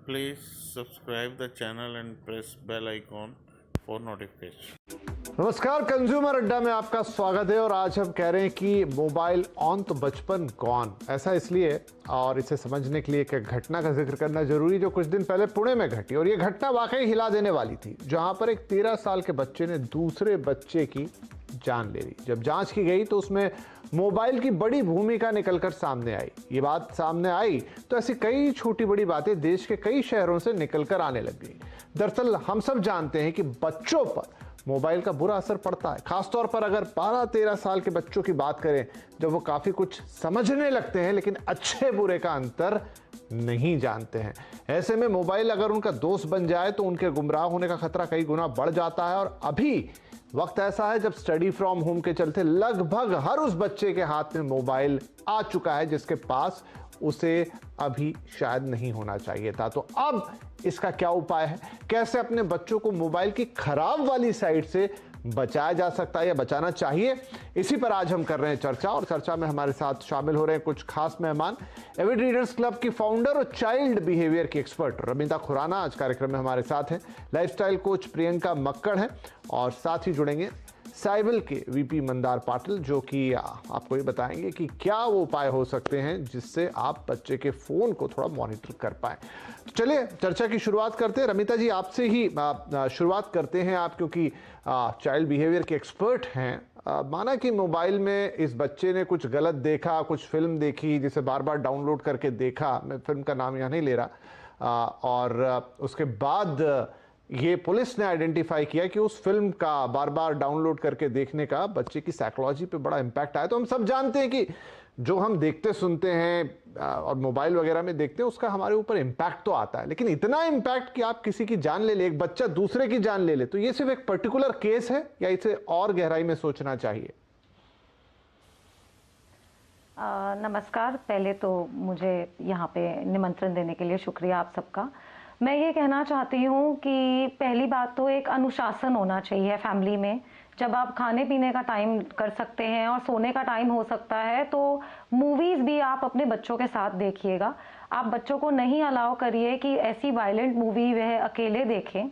Please subscribe the channel and press bell icon for notification. नमस्कार, consumer अड्डा में आपका स्वागत है। और आज हम कह रहे हैं कि मोबाइल ऑन तो बचपन गॉन। ऐसा इसलिए, और इसे समझने के लिए एक घटना का जिक्र करना जरूरी जो कुछ दिन पहले पुणे में घटी। और ये घटना वाकई हिला देने वाली थी, जहां पर एक 13 साल के बच्चे ने दूसरे बच्चे की जान ले ली। जब जांच की गई तो उसमें मोबाइल की बड़ी भूमिका निकलकर सामने आई। ये बात सामने आई तो ऐसी कई छोटी बड़ी बातें देश के कई शहरों से निकलकर आने लग गई। दरअसल हम सब जानते हैं कि बच्चों पर मोबाइल का बुरा असर पड़ता है, खासतौर पर अगर 12-13 साल के बच्चों की बात करें, जब वो काफी कुछ समझने लगते हैं लेकिन अच्छे बुरे का अंतर नहीं जानते हैं। ऐसे में मोबाइल अगर उनका दोस्त बन जाए तो उनके गुमराह होने का खतरा कई गुना बढ़ जाता है। और अभी वक्त ऐसा है जब स्टडी फ्रॉम होम के चलते लगभग हर उस बच्चे के हाथ में मोबाइल आ चुका है जिसके पास उसे अभी शायद नहीं होना चाहिए था। तो अब इसका क्या उपाय है, कैसे अपने बच्चों को मोबाइल की खराब वाली साइड से बचाया जा सकता है या बचाना चाहिए, इसी पर आज हम कर रहे हैं चर्चा। और चर्चा में हमारे साथ शामिल हो रहे हैं कुछ खास मेहमान। एविड रीडर्स क्लब की फाउंडर और चाइल्ड बिहेवियर की एक्सपर्ट रमिता खुराना आज कार्यक्रम में हमारे साथ हैं। लाइफस्टाइल कोच प्रियंका मक्कड़ हैं और साथ ही जुड़ेंगे साइबल के वीपी मंदार पाटिल, जो कि आपको ये बताएंगे कि क्या वो उपाय हो सकते हैं जिससे आप बच्चे के फोन को थोड़ा मॉनिटर कर पाए। तो चलिए चर्चा की शुरुआत करते हैं। रमिता जी, आपसे ही शुरुआत करते हैं आप, क्योंकि चाइल्ड बिहेवियर के एक्सपर्ट हैं। माना कि मोबाइल में इस बच्चे ने कुछ गलत देखा, कुछ फिल्म देखी जिसे बार बार डाउनलोड करके देखा, मैं फिल्म का नाम यहाँ नहीं ले रहा, और उसके बाद ये पुलिस ने आइडेंटिफाई किया कि उस फिल्म का बार बार डाउनलोड करके देखने का बच्चे की साइकोलॉजी पे बड़ा इम्पैक्ट आया। तो हम सब जानते हैं कि जो हम देखते सुनते हैं और मोबाइल वगैरह में देखते हैं उसका हमारे ऊपर इम्पैक्ट तो आता है, लेकिन इतना इम्पैक्ट कि आप किसी की जान ले ले, एक बच्चा दूसरे की जान ले ले, तो ये सिर्फ एक पर्टिकुलर केस है या इसे और गहराई में सोचना चाहिए? नमस्कार, पहले तो मुझे यहाँ पे निमंत्रण देने के लिए शुक्रिया आप सबका। मैं ये कहना चाहती हूँ कि पहली बात तो एक अनुशासन होना चाहिए फैमिली में। जब आप खाने पीने का टाइम कर सकते हैं और सोने का टाइम हो सकता है, तो मूवीज़ भी आप अपने बच्चों के साथ देखिएगा। आप बच्चों को नहीं अलाउ करिए कि ऐसी वायलेंट मूवी वह अकेले देखें।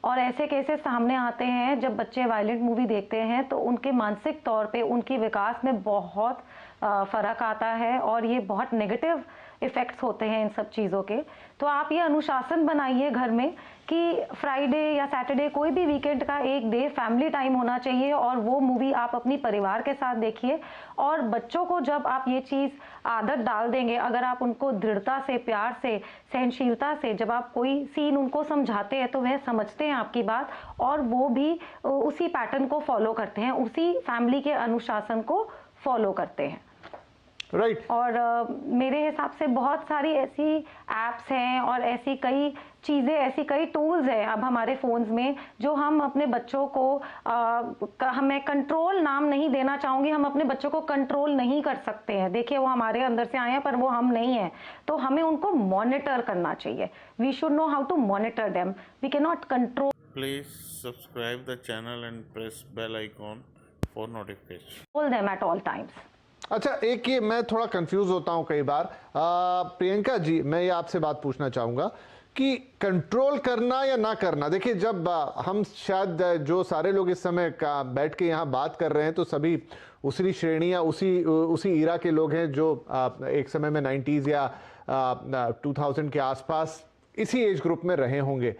और ऐसे केसेस सामने आते हैं जब बच्चे वायलेंट मूवी देखते हैं तो उनके मानसिक तौर पे उनके विकास में बहुत फ़र्क आता है और ये बहुत नेगेटिव इफ़ेक्ट्स होते हैं इन सब चीज़ों के। तो आप ये अनुशासन बनाइए घर में कि फ्राइडे या सैटरडे, कोई भी वीकेंड का एक डे फैमिली टाइम होना चाहिए और वो मूवी आप अपनी परिवार के साथ देखिए। और बच्चों को जब आप ये चीज़ आदत डाल देंगे, अगर आप उनको दृढ़ता से, प्यार से, सहनशीलता से जब आप कोई सीन उनको समझाते हैं तो वह समझते हैं आपकी बात और वो भी उसी पैटर्न को फॉलो करते हैं, उसी फैमिली के अनुशासन को फॉलो करते हैं। राइट। और मेरे हिसाब से बहुत सारी ऐसी एप्स हैं और ऐसी कई चीज़ें, ऐसी कई टूल्स हैं अब हमारे फ़ोन्स में जो हम अपने बच्चों को मैं कंट्रोल नाम नहीं देना चाहूँगी, हम अपने बच्चों को कंट्रोल नहीं कर सकते हैं। देखिए, वो हमारे अंदर से आए हैं पर वो हम नहीं हैं, तो हमें उनको मॉनिटर करना चाहिए। We should know how to monitor them, we cannot control. Please subscribe the channel and press bell icon for notification. them at all times. अच्छा, एक ये मैं थोड़ा कंफ्यूज होता हूं कई बार। प्रियंका जी, मैं ये आपसे बात पूछना चाहूंगा कि कंट्रोल करना या ना करना। देखिए, जब हम शायद जो सारे लोग इस समय बैठ के यहाँ बात कर रहे हैं तो सभी उसी श्रेणी या उसी ईरा के लोग हैं जो एक समय में 90s या 2000 के आसपास इसी एज ग्रुप में रहे होंगे।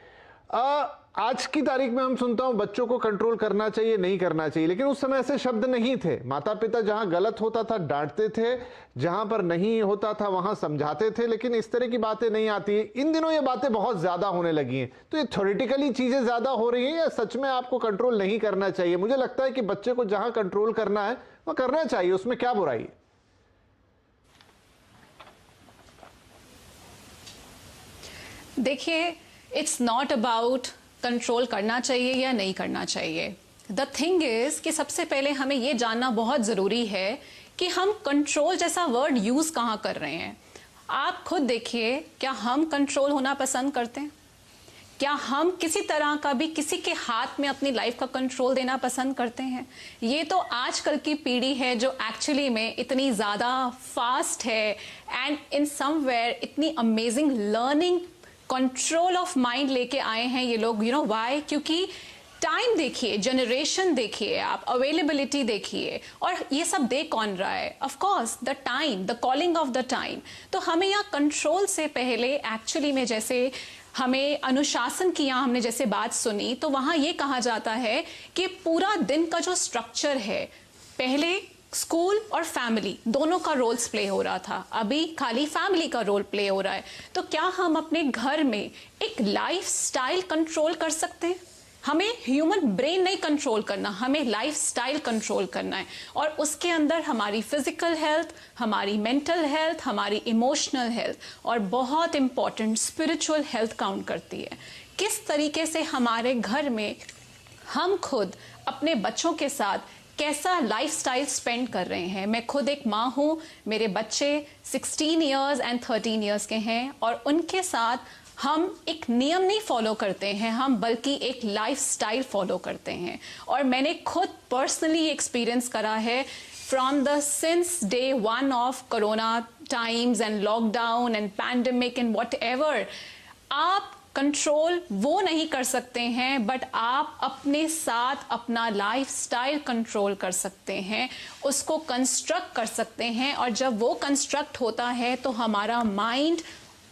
आज की तारीख में हम सुनता हूं बच्चों को कंट्रोल करना चाहिए, नहीं करना चाहिए, लेकिन उस समय ऐसे शब्द नहीं थे। माता पिता जहां गलत होता था डांटते थे, जहां पर नहीं होता था वहां समझाते थे, लेकिन इस तरह की बातें नहीं आती। इन दिनों ये बातें बहुत ज्यादा होने लगी हैं। तो ये थ्योरेटिकली चीजें ज्यादा हो रही हैं या सच में आपको कंट्रोल नहीं करना चाहिए? मुझे लगता है कि बच्चे को जहां कंट्रोल करना है वह करना चाहिए, उसमें क्या बुराई है? देखिए, इट्स नॉट अबाउट कंट्रोल करना चाहिए या नहीं करना चाहिए। द थिंग इज कि सबसे पहले हमें ये जानना बहुत ज़रूरी है कि हम कंट्रोल जैसा वर्ड यूज़ कहाँ कर रहे हैं। आप खुद देखिए, क्या हम कंट्रोल होना पसंद करते हैं? क्या हम किसी तरह का भी किसी के हाथ में अपनी लाइफ का कंट्रोल देना पसंद करते हैं? ये तो आजकल की पीढ़ी है जो एक्चुअली में इतनी ज़्यादा फास्ट है एंड इन समवेयर इतनी amazing learning control of mind लेके आए हैं ये लोग, यू नो व्हाई? क्योंकि टाइम देखिए, जनरेशन देखिए, आप अवेलेबिलिटी देखिए, और ये सब देख कौन रहा है? Of course the time, the calling of the time. तो हमें यहाँ कंट्रोल से पहले एक्चुअली में, जैसे हमें अनुशासन की यहाँ हमने जैसे बात सुनी, तो वहाँ ये कहा जाता है कि पूरा दिन का जो स्ट्रक्चर है, पहले स्कूल और फैमिली दोनों का रोल्स प्ले हो रहा था, अभी खाली फैमिली का रोल प्ले हो रहा है। तो क्या हम अपने घर में एक लाइफस्टाइल कंट्रोल कर सकते हैं? हमें ह्यूमन ब्रेन नहीं कंट्रोल करना, हमें लाइफस्टाइल कंट्रोल करना है, और उसके अंदर हमारी फिजिकल हेल्थ, हमारी मेंटल हेल्थ, हमारी इमोशनल हेल्थ, और बहुत इंपॉर्टेंट स्पिरिचुअल हेल्थ काउंट करती है। किस तरीके से हमारे घर में हम खुद अपने बच्चों के साथ कैसा लाइफस्टाइल स्पेंड कर रहे हैं। मैं खुद एक माँ हूँ, मेरे बच्चे 16 इयर्स एंड 13 इयर्स के हैं, और उनके साथ हम एक नियम नहीं फॉलो करते हैं, हम बल्कि एक लाइफस्टाइल फॉलो करते हैं। और मैंने खुद पर्सनली एक्सपीरियंस करा है from the sins day one of corona times and lockdown and pandemic and whatever. आप कंट्रोल वो नहीं कर सकते हैं, बट आप अपने साथ अपना लाइफस्टाइल कंट्रोल कर सकते हैं, उसको कंस्ट्रक्ट कर सकते हैं। और जब वो कंस्ट्रक्ट होता है तो हमारा माइंड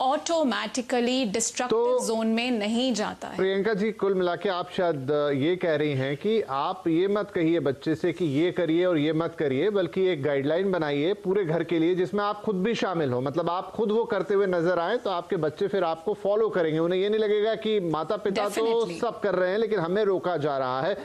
ऑटोमेटिकली डिस्ट्रक्टिव जोन में नहीं जाता है। प्रियंका जी, कुल मिला के आप शायद ये कह रही हैं कि आप ये मत कहिए बच्चे से कि ये करिए और ये मत करिए, बल्कि एक गाइडलाइन बनाइए पूरे घर के लिए जिसमें आप खुद भी शामिल हो। मतलब आप खुद वो करते हुए नजर आए तो आपके बच्चे फिर आपको फॉलो करेंगे। उन्हें ये नहीं लगेगा कि माता पिता तो सब कर रहे हैं लेकिन हमें रोका जा रहा है।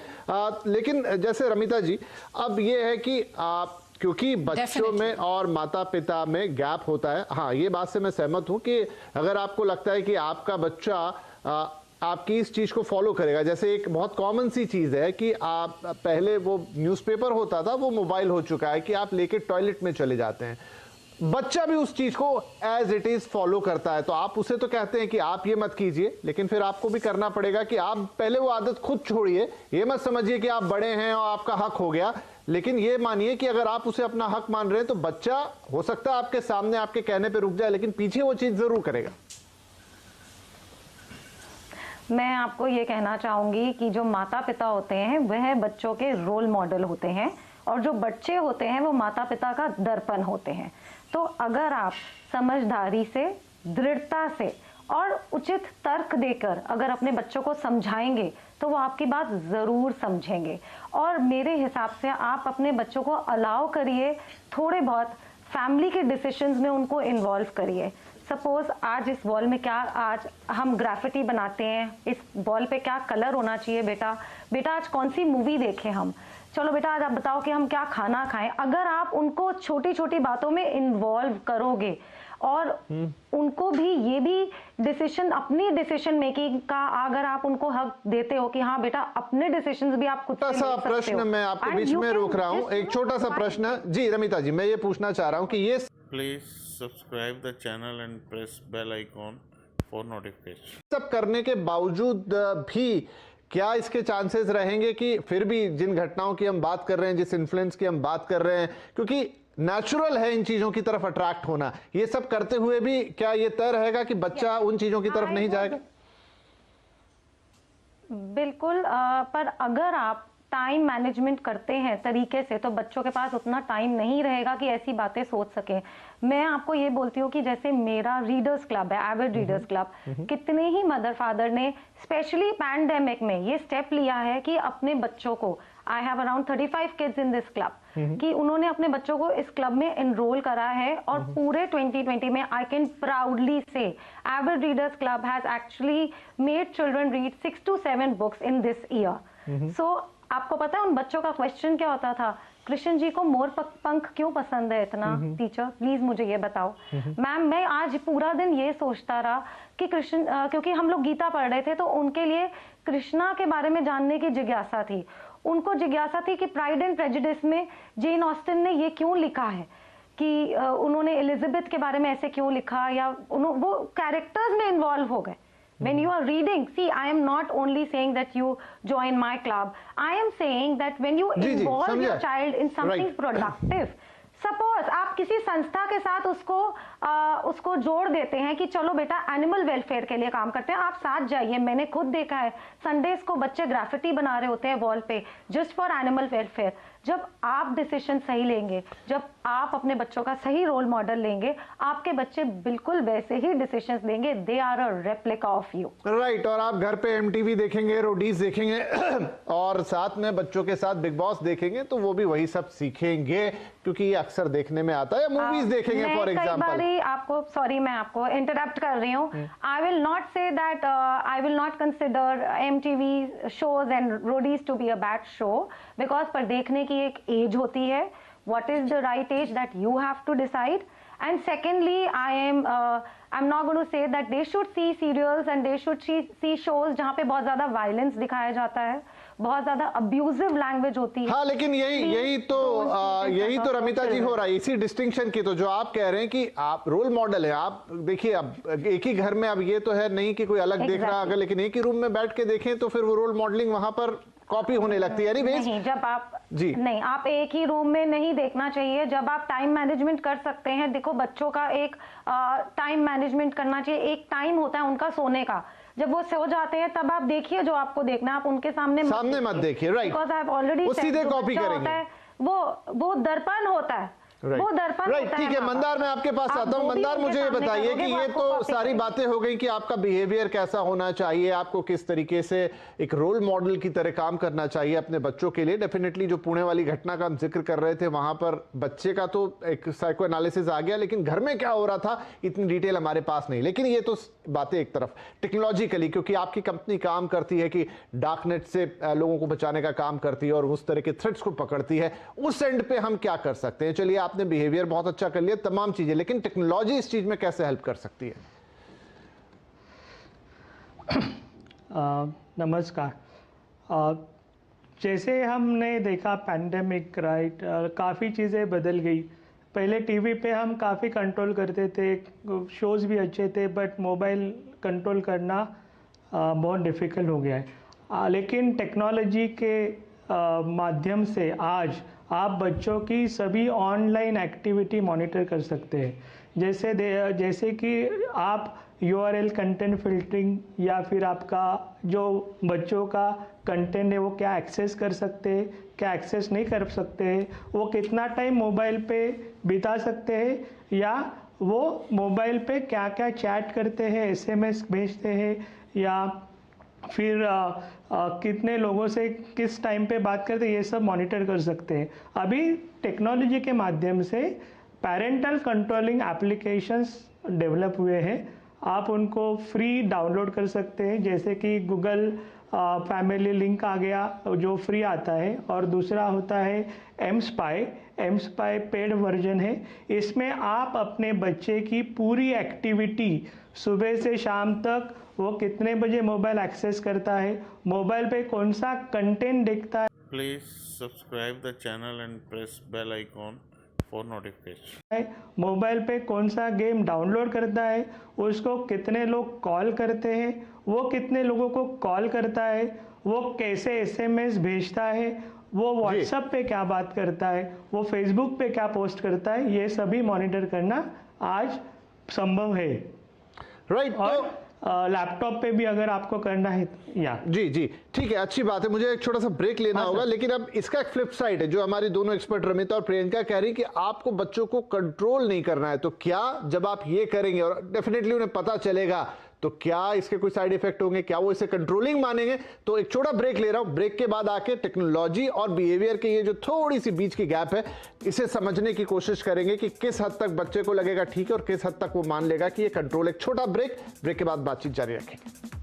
लेकिन जैसे रमिता जी, अब ये है कि आप, क्योंकि बच्चों में और माता पिता में गैप होता है। हाँ, ये बात से मैं सहमत हूं कि अगर आपको लगता है कि आपका बच्चा आपकी इस चीज को फॉलो करेगा, जैसे एक बहुत कॉमन सी चीज है कि आप पहले वो न्यूज़पेपर होता था, वो मोबाइल हो चुका है कि आप लेके टॉयलेट में चले जाते हैं, बच्चा भी उस चीज को एज इट इज फॉलो करता है। तो आप उसे तो कहते हैं कि आप ये मत कीजिए, लेकिन फिर आपको भी करना पड़ेगा कि आप पहले वो आदत खुद छोड़िए। ये मत समझिए कि आप बड़े हैं और आपका हक हो गया, लेकिन ये मानिए कि अगर आप उसे अपना हक मान रहे हैं तो बच्चा हो सकता है आपके सामने आपके कहने पे रुक जाए, लेकिन पीछे वो चीज जरूर करेगा। मैं आपको ये कहना चाहूंगी कि जो माता पिता होते हैं वह बच्चों के रोल मॉडल होते हैं, और जो बच्चे होते हैं वो माता पिता का दर्पण होते हैं। तो अगर आप समझदारी से, दृढ़ता से और उचित तर्क देकर अगर अपने बच्चों को समझाएंगे तो वो आपकी बात जरूर समझेंगे। और मेरे हिसाब से आप अपने बच्चों को अलाउ करिए, थोड़े बहुत फैमिली के डिसीजंस में उनको इन्वॉल्व करिए। सपोज आज इस वॉल में क्या, आज हम ग्राफिटी बनाते हैं, इस वॉल पे क्या कलर होना चाहिए बेटा, आज कौन सी मूवी देखें हम, चलो बेटा आज आप बताओ कि हम क्या खाना खाएं। अगर आप उनको छोटी छोटी बातों में इन्वॉल्व करोगे और उनको भी ये भी डिसीजन, अपनी डिसीजन मेकिंग का अगर आप उनको हक देते हो कि हाँ बेटा अपने डिसीजंस भी आप खुद से ले सकते हो। प्रश्न मैं आपको बीच में रोक रहा हूँ, एक छोटा सा प्रश्न जी रमिता जी, मैं ये पूछना चाह रहा हूँ कि ये please subscribe the channel and press bell icon for notification. सब करने के बावजूद भी क्या इसके चांसेस रहेंगे कि फिर भी जिन घटनाओं की हम बात कर रहे हैं, जिस इन्फ्लुएंस की हम बात कर रहे हैं, क्योंकि नेचुरल है इन चीजों की तरफ अट्रैक्ट होना, ये सब करते हुए भी क्या ये तय रहेगा कि बच्चा उन चीजों की तरफ नहीं जाएगा? बिल्कुल, पर अगर आप टाइम मैनेजमेंट करते हैं तरीके से तो बच्चों के पास उतना टाइम नहीं रहेगा कि ऐसी बातें सोच सकें। मैं आपको ये बोलती हूँ कि जैसे मेरा रीडर्स क्लब है, एविड रीडर्स क्लब, कितने ही मदर फादर ने स्पेशली पैंडेमिक में ये स्टेप लिया है कि अपने बच्चों को, I have around 35 kids in this club, कि उन्होंने अपने बच्चों को इस क्लब में एनरोल करा है। और पूरे 2020 में I can proudly say avid readers club has actually made children read 6 to 7 books in this year. So आपको पता है उन बच्चों का क्वेश्चन क्या होता था, कृष्ण जी को मोर पंख क्यों पसंद है इतना, टीचर प्लीज मुझे ये बताओ। मैम मैं आज पूरा दिन ये सोचता रहा कि कृष्ण, क्योंकि हम लोग गीता पढ़ रहे थे तो उनके लिए कृष्णा के बारे में जानने की जिज्ञासा थी। उनको जिज्ञासा थी कि प्राइड एंड प्रेजुडिस में जेन ऑस्टिन ने ये क्यों लिखा है, कि उन्होंने एलिजाबेथ के बारे में ऐसे क्यों लिखा, या वो कैरेक्टर्स में इन्वॉल्व हो गए। When you are reading, see, I am not only saying that you join my club. I am saying that when you involve your child in something productive, suppose आप किसी संस्था के साथ उसको जोड़ देते हैं कि चलो बेटा एनिमल वेलफेयर के लिए काम करते हैं, आप साथ जाइए। मैंने खुद देखा है संडेज को बच्चे ग्राफिटी बना रहे होते हैं वॉल पे जस्ट फॉर एनिमल वेलफेयर। जब आप डिसीजन सही लेंगे, जब आप अपने बच्चों का सही रोल मॉडल लेंगे, आपके बच्चे बिल्कुल वैसे ही डिसीजंस लेंगे। They are a replica of you. Right. और आप घर पे एमटीवी देखेंगे, रोडीज देखेंगे और साथ में बच्चों के साथ बिग बॉस देखेंगे तो वो भी वही सब सीखेंगे, क्योंकि ये अक्सर देखने में आता है। मूवीज देखेंगे फॉर एग्जांपल। आपको सॉरी, मैं आपको इंटरप्ट कर रही हूँ। I will not say that I will not consider MTV shows and Roadies to be a bad show, because पर देखने की एक एज होती है। What is the right age that you have to decide? And secondly, I'm not going to say that they should see serials and they should see shows जहाँ पे बहुत ज्यादा violence दिखाया जाता है, बहुत ज्यादा abusive language होती है। हाँ, लेकिन यही तो रमिता जी हो रहा है, इसी डिस्टिंक्शन की। तो जो आप कह रहे हैं कि आप रोल मॉडल है, आप देखिए अब एक ही घर में, अब ये तो है नहीं कि कोई अलग देख रहा, अगर लेकिन एक ही रूम में बैठ के देखें तो फिर वो रोल मॉडलिंग वहां पर कॉपी होने लगती है। नहीं, जब आप नहीं, आप एक ही रूम में नहीं देखना चाहिए। जब आप टाइम मैनेजमेंट कर सकते हैं, देखो बच्चों का एक टाइम मैनेजमेंट करना चाहिए। एक टाइम होता है उनका सोने का, जब वो सो जाते हैं तब आप देखिए जो आपको देखना है, आप उनके सामने मत देखिए। Right, because I have already सीधे कॉपी करेंगे। वो दर्पण होता है, वो दर्पण राइट। ठीक है मंदार, मैं आपके पास आता हूं। मंदार, मुझे ये बताइए कि ये तो सारी बातें हो गई कि आपका बिहेवियर कैसा होना चाहिए, आपको किस तरीके से एक रोल मॉडल की तरह काम करना चाहिए अपने बच्चों के लिए। डेफिनेटली जो पुणे वाली घटना का हम जिक्र कर रहे थे, वहां पर बच्चे का तो एक साइको एनालिसिस आ गया, लेकिन घर में क्या हो रहा था इतनी डिटेल हमारे पास नहीं। लेकिन ये तो बातें एक तरफ, टेक्नोलॉजिकली क्योंकि आपकी कंपनी काम करती है कि डार्कनेट से लोगों को बचाने का काम करती है और उस तरह के थ्रेट्स को पकड़ती है, उस एंड पे हम क्या कर सकते हैं? चलिए, आपने बिहेवियर बहुत अच्छा कर लिया, तमाम चीजें, लेकिन टेक्नोलॉजी इस चीज में कैसे हेल्प कर सकती है? नमस्कार। जैसे हमने देखा पैंडेमिक, राइट, काफ़ी चीज़ें बदल गई। पहले टीवी पे हम काफ़ी कंट्रोल करते थे, शोज़ भी अच्छे थे, बट मोबाइल कंट्रोल करना बहुत डिफ़िकल्ट हो गया है। लेकिन टेक्नोलॉजी के माध्यम से आज आप बच्चों की सभी ऑनलाइन एक्टिविटी मॉनिटर कर सकते हैं। जैसे कि आप URL कंटेंट फिल्टरिंग या फिर आपका जो बच्चों का कंटेंट है वो क्या एक्सेस कर सकते हैं, क्या एक्सेस नहीं कर सकते हैं, वो कितना टाइम मोबाइल पे बिता सकते हैं, या वो मोबाइल पे क्या क्या चैट करते हैं, SMS भेजते हैं, या फिर कितने लोगों से किस टाइम पे बात करते हैं, ये सब मॉनिटर कर सकते हैं। अभी टेक्नोलॉजी के माध्यम से पेरेंटल कंट्रोलिंग एप्लीकेशंस डेवलप हुए हैं, आप उनको फ्री डाउनलोड कर सकते हैं। जैसे कि गूगल फैमिली लिंक आ गया जो फ्री आता है, और दूसरा होता है एमस्पाई पेड वर्जन है। इसमें आप अपने बच्चे की पूरी एक्टिविटी सुबह से शाम तक, वो कितने बजे मोबाइल एक्सेस करता है, मोबाइल पे कौन सा कंटेंट देखता है। Please subscribe the channel and press bell icon for notification. Mobile पे कौन सा गेम डाउनलोड करता है, उसको कितने लोग कॉल करते हैं, वो कितने लोगों को कॉल करता है, वो कैसे SMS भेजता है, वो व्हाट्सएप पे क्या बात करता है, वो फेसबुक पे क्या पोस्ट करता है, ये सभी मॉनिटर करना आज संभव है। राइट। और लैपटॉप पे भी अगर आपको करना है या जी ठीक है, अच्छी बात है। मुझे एक छोटा सा ब्रेक लेना होगा, लेकिन अब इसका एक फ्लिप साइड है जो हमारी दोनों एक्सपर्ट रमिता और प्रियंका कह रही कि आपको बच्चों को कंट्रोल नहीं करना है। तो क्या जब आप ये करेंगे और डेफिनेटली उन्हें पता चलेगा, तो क्या इसके कोई साइड इफेक्ट होंगे, क्या वो इसे कंट्रोलिंग मानेंगे? तो एक छोटा ब्रेक ले रहा हूं, ब्रेक के बाद आके टेक्नोलॉजी और बिहेवियर के ये जो थोड़ी सी बीच की गैप है, इसे समझने की कोशिश करेंगे कि किस हद तक बच्चे को लगेगा ठीक है और किस हद तक वो मान लेगा कि ये कंट्रोल। एक छोटा ब्रेक के बाद बातचीत जारी रखेंगे।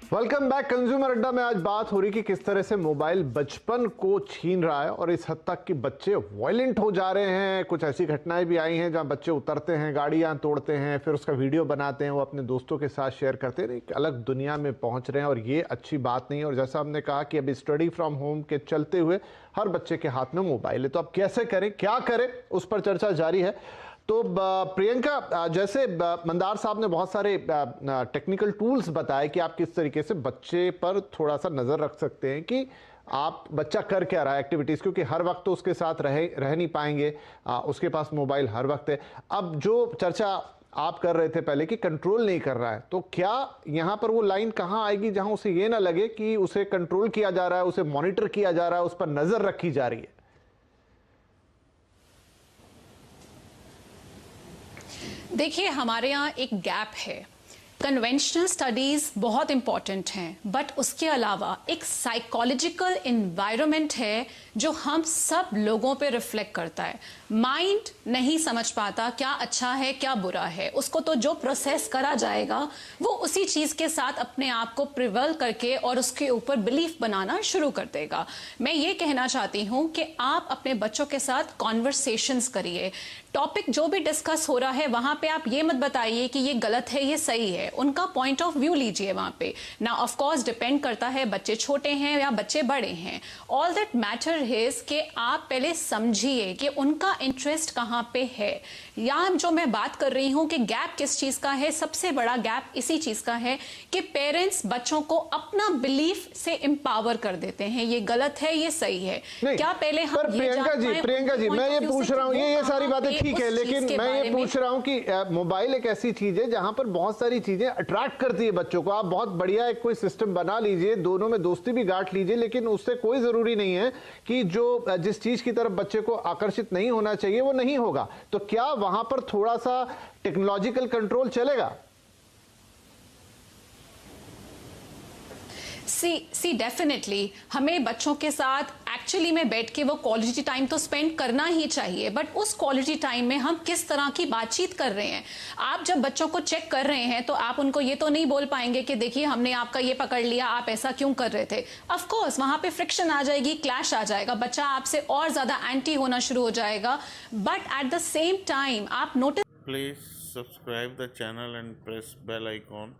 Welcome back. कंज्यूमर अड्डा में आज बात हो रही कि किस तरह से मोबाइल बचपन को छीन रहा है और इस हद तक कि बच्चे वायलेंट हो जा रहे हैं। कुछ ऐसी घटनाएं भी आई हैं जहां बच्चे उतरते हैं, गाड़ियां तोड़ते हैं, फिर उसका वीडियो बनाते हैं, वो अपने दोस्तों के साथ शेयर करते हैं। एक अलग दुनिया में पहुंच रहे हैं और ये अच्छी बात नहीं है। और जैसा हमने कहा कि अभी स्टडी फ्रॉम होम के चलते हुए हर बच्चे के हाथ में मोबाइल है, तो अब कैसे करें, क्या करें, उस पर चर्चा जारी है। तो प्रियंका, जैसे मंदार साहब ने बहुत सारे टेक्निकल टूल्स बताए कि आप किस तरीके से बच्चे पर थोड़ा सा नज़र रख सकते हैं कि आप बच्चा कर क्या रहा है एक्टिविटीज़, क्योंकि हर वक्त तो उसके साथ रह नहीं पाएंगे, उसके पास मोबाइल हर वक्त है। अब जो चर्चा आप कर रहे थे पहले कि कंट्रोल नहीं कर रहा है, तो क्या यहाँ पर वो लाइन कहाँ आएगी जहाँ उसे ये ना लगे कि उसे कंट्रोल किया जा रहा है, उसे मॉनिटर किया जा रहा है, उस पर नज़र रखी जा रही है? देखिए, हमारे यहाँ एक गैप है। कन्वेंशनल स्टडीज बहुत इंपॉर्टेंट हैं, बट उसके अलावा एक साइकोलॉजिकल इन्वायरमेंट है जो हम सब लोगों पे रिफ्लेक्ट करता है। माइंड नहीं समझ पाता क्या अच्छा है क्या बुरा है, उसको तो जो प्रोसेस करा जाएगा वो उसी चीज के साथ अपने आप को प्रिवल करके और उसके ऊपर बिलीफ बनाना शुरू कर देगा। मैं ये कहना चाहती हूँ कि आप अपने बच्चों के साथ कॉन्वर्सेशंस करिए। टॉपिक जो भी डिस्कस हो रहा है वहां पे आप ये मत बताइए कि ये गलत है ये सही है, उनका पॉइंट ऑफ व्यू लीजिए वहां पे ना। ऑफ कोर्स डिपेंड करता है बच्चे छोटे हैं या बच्चे बड़े हैं। ऑल दैट मैटर इज कि आप पहले समझिए कि उनका इंटरेस्ट कहाँ पे है। या जो मैं बात कर रही हूं कि गैप किस चीज का है, सबसे बड़ा गैप इसी चीज का है कि पेरेंट्स बच्चों को अपना बिलीफ से एम्पावर कर देते हैं, ये गलत है ये सही है। क्या पहले हम प्रियंका जी मैं ये पूछ रहा हूँ, ये सारी बातें ठीक है, लेकिन मैं ये पूछ रहा हूँ कि मोबाइल एक ऐसी चीज है जहां पर बहुत सारी चीजें अट्रैक्ट करती है बच्चों को। आप बहुत बढ़िया एक कोई सिस्टम बना लीजिए, दोनों में दोस्ती भी गांठ लीजिए, लेकिन उससे कोई जरूरी नहीं है कि जिस चीज की तरफ बच्चे को आकर्षित नहीं होना चाहिए वो नहीं होगा। तो क्या वहां पर थोड़ा सा टेक्नोलॉजिकल कंट्रोल चलेगा? सी डेफिनेटली हमें बच्चों के साथ एक्चुअली में बैठ के वो क्वालिटी टाइम तो स्पेंड करना ही चाहिए, बट उस क्वालिटी टाइम में हम किस तरह की बातचीत कर रहे हैं। आप जब बच्चों को चेक कर रहे हैं तो आप उनको ये तो नहीं बोल पाएंगे कि देखिए हमने आपका ये पकड़ लिया, आप ऐसा क्यों कर रहे थे। ऑफ कोर्स वहां पे फ्रिक्शन आ जाएगी, क्लैश आ जाएगा, बच्चा आपसे और ज्यादा एंटी होना शुरू हो जाएगा। But at the same time आप notice Please subscribe the channel and press bell icon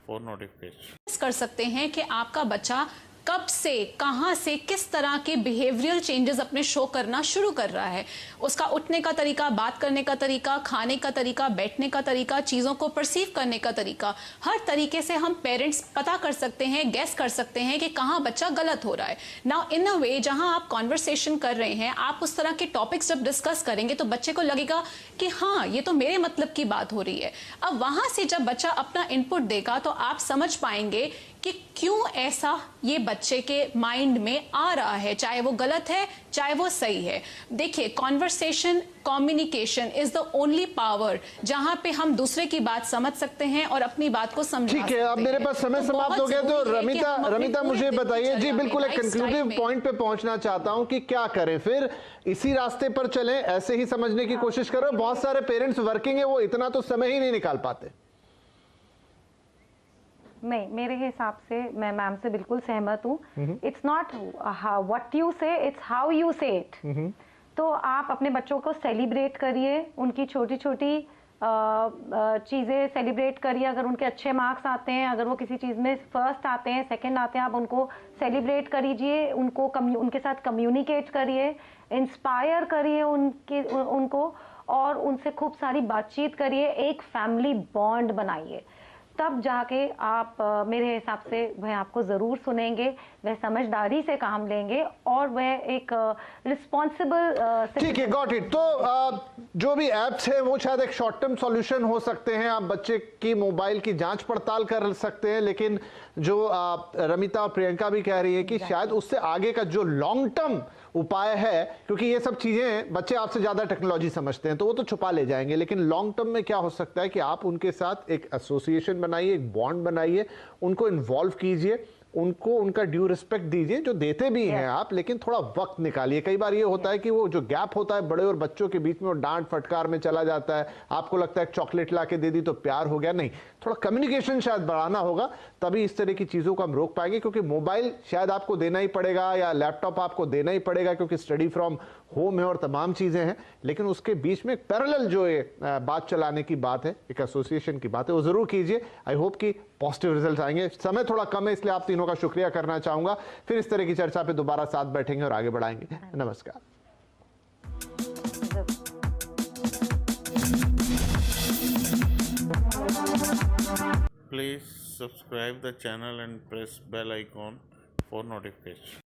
for notifications. कर सकते हैं कि आपका बच्चा कब से, कहां से, किस तरह के बिहेवियरल चेंजेस अपने शो करना शुरू कर रहा है। उसका उठने का तरीका, बात करने का तरीका, खाने का तरीका, बैठने का तरीका, चीज़ों को परसीव करने का तरीका, हर तरीके से हम पेरेंट्स पता कर सकते हैं, गेस कर सकते हैं कि कहाँ बच्चा गलत हो रहा है। नाउ इन अ वे जहां आप कॉन्वर्सेशन कर रहे हैं, आप उस तरह के टॉपिक्स जब डिस्कस करेंगे तो बच्चे को लगेगा कि हाँ ये तो मेरे मतलब की बात हो रही है। अब वहां से जब बच्चा अपना इनपुट देगा तो आप समझ पाएंगे कि क्यों ऐसा ये बच्चे के माइंड में आ रहा है, चाहे वो गलत है चाहे वो सही है। देखिए, conversation, communication is the only power जहां पे हम दूसरे की बात समझ सकते हैं और अपनी बात को समझ सकते हैं। ठीक है, अब मेरे पास समय समाप्त हो गया, तो रमिता मुझे बताइए जी, बिल्कुल एक कंक्लूसिव पॉइंट पे पहुंचना चाहता हूं कि क्या करें फिर, इसी रास्ते पर चलें, ऐसे ही समझने की कोशिश करो। बहुत सारे पेरेंट्स वर्किंग है, वो इतना तो समय ही नहीं निकाल पाते। नहीं, मेरे हिसाब से मैं मैम से बिल्कुल सहमत हूँ। इट्स नॉट व्हाट यू से, इट्स हाउ यू से इट। तो आप अपने बच्चों को सेलिब्रेट करिए, उनकी छोटी छोटी चीज़ें सेलिब्रेट करिए। अगर उनके अच्छे मार्क्स आते हैं, अगर वो किसी चीज़ में फर्स्ट आते हैं, सेकंड आते हैं, आप उनको सेलिब्रेट करिए, उनके साथ कम्युनिकेट करिए, इंस्पायर करिए उनको, और उनसे खूब सारी बातचीत करिए, एक फैमिली बॉन्ड बनाइए। तब जाके आप मेरे हिसाब से वह आपको ज़रूर सुनेंगे, वह समझदारी से काम लेंगे और वह एक रिस्पॉन्सिबल। ठीक है, गॉट इट। तो जो भी ऐप्स है वो शायद एक शॉर्ट टर्म सॉल्यूशन हो सकते हैं, आप बच्चे की मोबाइल की जांच पड़ताल कर सकते हैं, लेकिन जो रमिता और प्रियंका भी कह रही है कि शायद उससे आगे का जो लॉन्ग टर्म उपाय है, क्योंकि ये सब चीजें बच्चे आपसे ज्यादा टेक्नोलॉजी समझते हैं तो वो तो छुपा ले जाएंगे, लेकिन लॉन्ग टर्म में क्या हो सकता है कि आप उनके साथ एक एसोसिएशन बनाइए, एक बॉन्ड बनाइए, उनको इन्वॉल्व कीजिए, उनको उनका ड्यू रिस्पेक्ट दीजिए, जो देते भी हैं आप, लेकिन थोड़ा वक्त निकालिए। कई बार ये होता है कि वो जो गैप होता है बड़े और बच्चों के बीच में, वो डांट फटकार में चला जाता है। आपको लगता है चॉकलेट ला के दे दी तो प्यार हो गया, नहीं, थोड़ा कम्युनिकेशन शायद बढ़ाना होगा, तभी इस तरह की चीज़ों को हम रोक पाएंगे। क्योंकि मोबाइल शायद आपको देना ही पड़ेगा या लैपटॉप आपको देना ही पड़ेगा क्योंकि स्टडी फ्रॉम होम है और तमाम चीज़ें हैं, लेकिन उसके बीच में पैरेलल जो ये बात चलाने की बात है, एक एसोसिएशन की बात है, वो ज़रूर कीजिए। आई होप कि पॉजिटिव रिजल्ट आएंगे। समय थोड़ा कम है, इसलिए आप तीनों का शुक्रिया करना चाहूँगा। फिर इस तरह की चर्चा पे दोबारा साथ बैठेंगे और आगे बढ़ाएंगे। नमस्कार। Please subscribe the channel and press bell icon for notification.